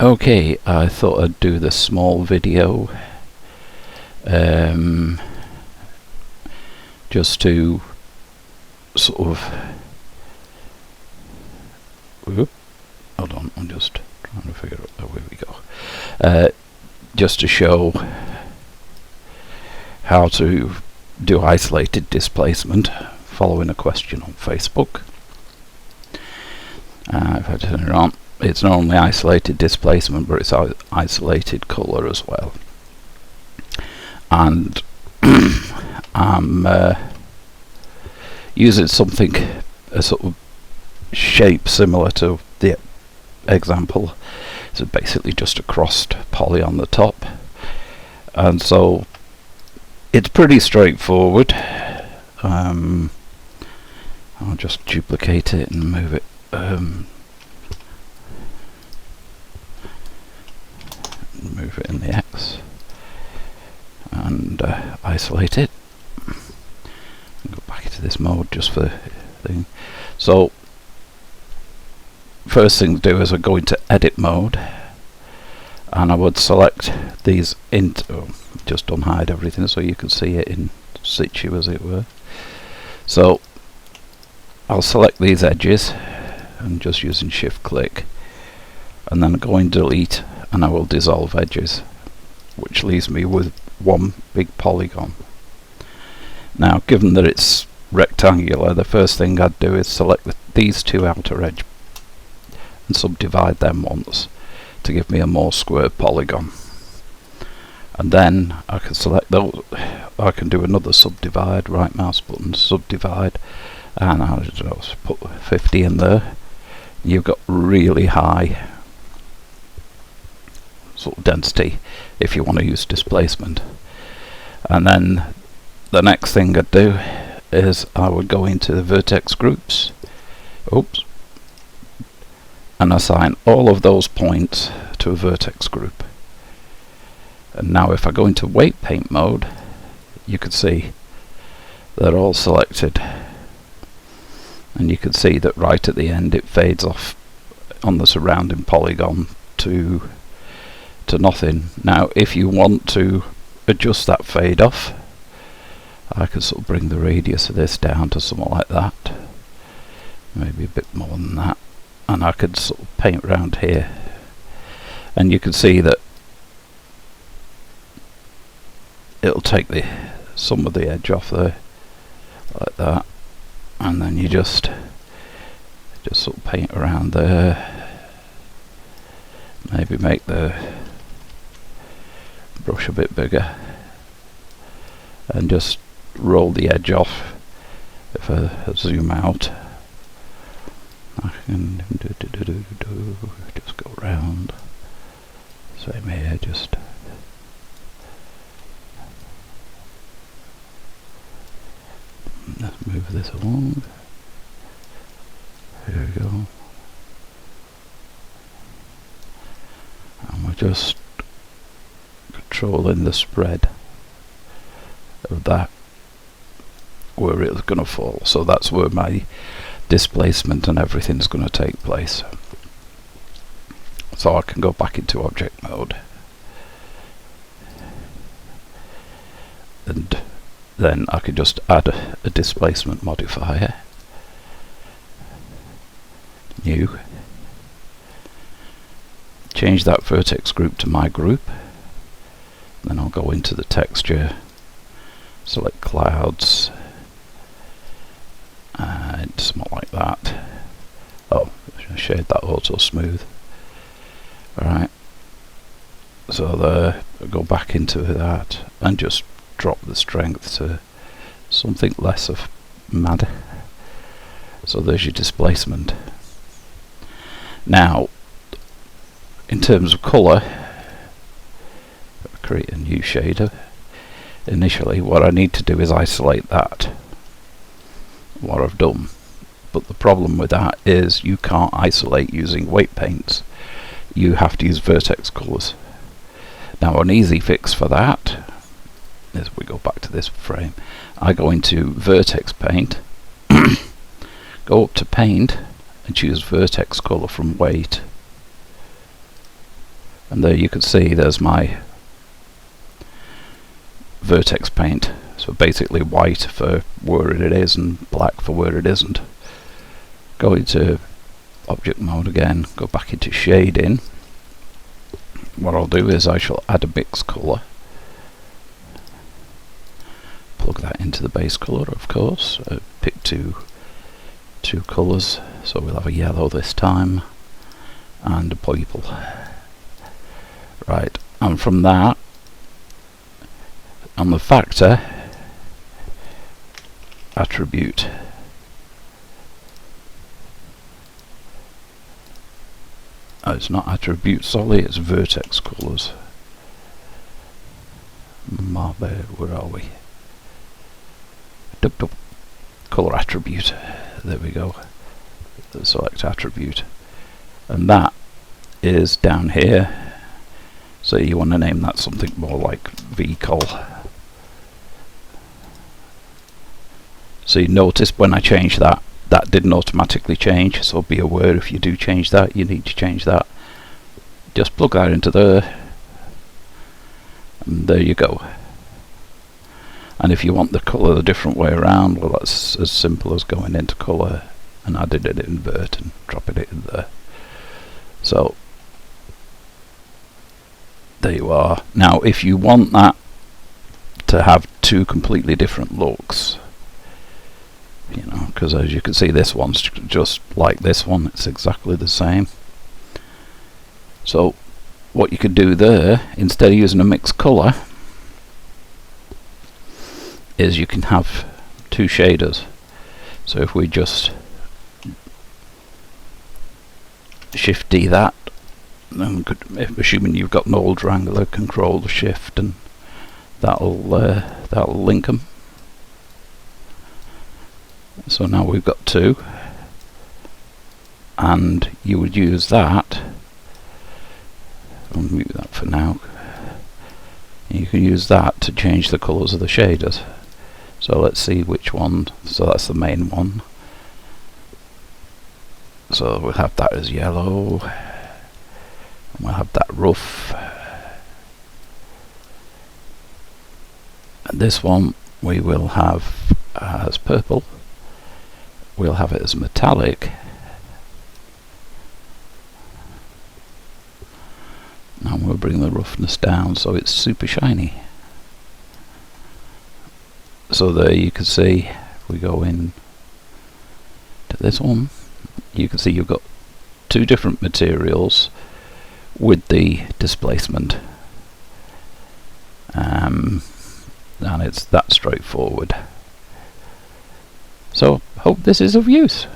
Okay, I thought I'd do this small video just to sort of hold on, I'm just trying to figure out where we go. Just to show how to do isolated displacement following a question on Facebook. If I turn it on, it's not only isolated displacement, but it's isolated colour as well. And I'm using something, a sort of shape similar to the example. So basically just a crossed poly on the top, and so it's pretty straightforward. I'll just duplicate it and move it. Move it in the X and isolate it. Go back into this mode just for the thing. So first thing to do is I go into edit mode, and I would select these into, just unhide everything so you can see it in situ as it were. So I'll select these edges and just using shift click, and then go in delete, and I will dissolve edges, which leaves me with one big polygon. Now, given that it's rectangular, the first thing I'd do is select these two outer edges and subdivide them once to give me a more square polygon, and then I can select those. I can do another subdivide, right mouse button, subdivide, and I'll just put 50 in there. You've got really high sort of density if you want to use displacement. And then the next thing I'd do is I would go into the vertex groups, and assign all of those points to a vertex group. And now if I go into weight paint mode, you can see they're all selected, and you can see that right at the end it fades off on the surrounding polygon to nothing. Now if you want to adjust that fade off, I can sort of bring the radius of this down to something like that, maybe a bit more than that, and I could sort of paint around here, and you can see that it'll take some of the edge off there like that, and then you just sort of paint around there, maybe make the brush a bit bigger, and just roll the edge off. If I zoom out, I can just go around. Same here, just let's move this along. Here we go. And we're just controlling the spread of that, where it's going to fall. So that's where my displacement and everything's going to take place. So I can go back into object mode, and then I can just add a displacement modifier, new, change that vertex group to my group, then I'll go into the texture, select clouds, and something like that. Oh, I shade that auto smooth. Alright, so there, I'll go back into that and just drop the strength to something less of mad. So there's your displacement. Now, in terms of colour, create a new shader. Initially, what I need to do is isolate that, what I've done. But the problem with that is you can't isolate using weight paints. You have to use vertex colours. Now, an easy fix for that is, we go back to this frame, I go into vertex paint, go up to paint and choose vertex colour from weight, And there you can see there's my vertex paint. So basically white for where it is and black for where it isn't. Go into object mode again, go back into shading. What I'll do is I shall add a mix colour. Plug that into the base colour, of course. Pick two colours, so we'll have a yellow this time and a purple. Right, and from that, on the factor attribute, it's not attribute solely, it's vertex colours. Where are we? Colour attribute. There we go. Select attribute, and that is down here. So you want to name that something more like vehicle. So you notice when I changed that, that didn't automatically change, so be aware if you do change that, you need to change that. Just plug that into there, and there you go. And if you want the colour the different way around, well, that's as simple as going into colour and adding it invert and dropping it in there. So there you are. Now if you want that to have two completely different looks, you know, because as you can see this one's just like this one, it's exactly the same. So what you could do there, instead of using a mixed colour, is you can have two shaders. So if we just Shift D that, and assuming you've got an old Wrangler, Control Shift, and that'll link them. So now we've got two, and you would use that. I'll mute that for now. You can use that to change the colours of the shaders. So let's see which one. So that's the main one. So we'll have that as yellow, and we'll have that rough, and this one we will have as purple. We'll have it as metallic, and we'll bring the roughness down so it's super shiny. So there you can see, if we go in to this one, you can see you've got two different materials with the displacement, and it's that straightforward. So hope this is of use.